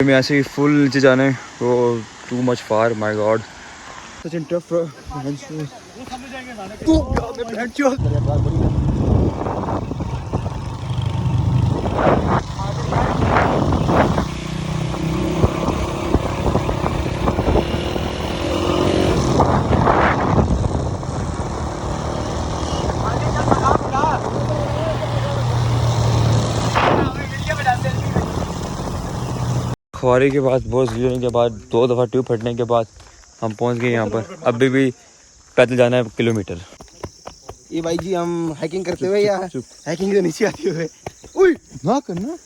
मैं ऐसे ही फुल नीचे जाने वो too much far my God such an tough फुहारे के बाद बहुत गिरने के बाद 2 दफ़ा ट्यूब फटने के बाद हम पहुंच गए यहाँ पर। अभी भी पैदल जाना है किलोमीटर। ये भाई जी हम हाइकिंग करते हुए या हाइकिंग से नीचे आते हुए उई ना करना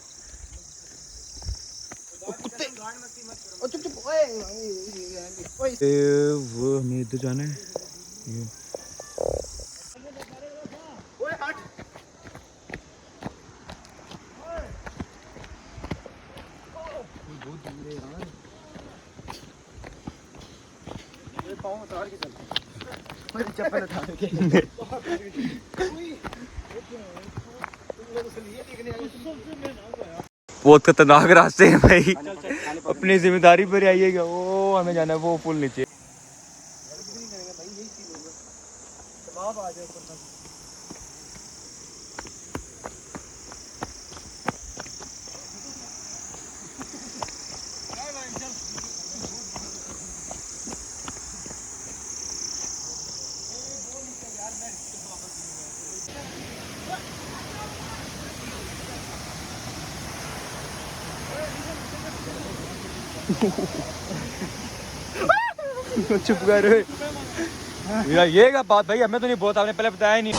कुत्ते ओ चुप चुप ओए वो हमें इधर जाना है ओए हट बहुत दूर है यार ये पाँव उतार के चल मेरी चप्पल उठा के बहुत खतरनाक रास्ते हैं भाई। अपनी जिम्मेदारी पर आइएगा। वो हमें जाना है वो पुल नीचे। चुप कर यार ये क्या बात भाई हमें तो नहीं बहुत आपने पहले बताया ही नहीं।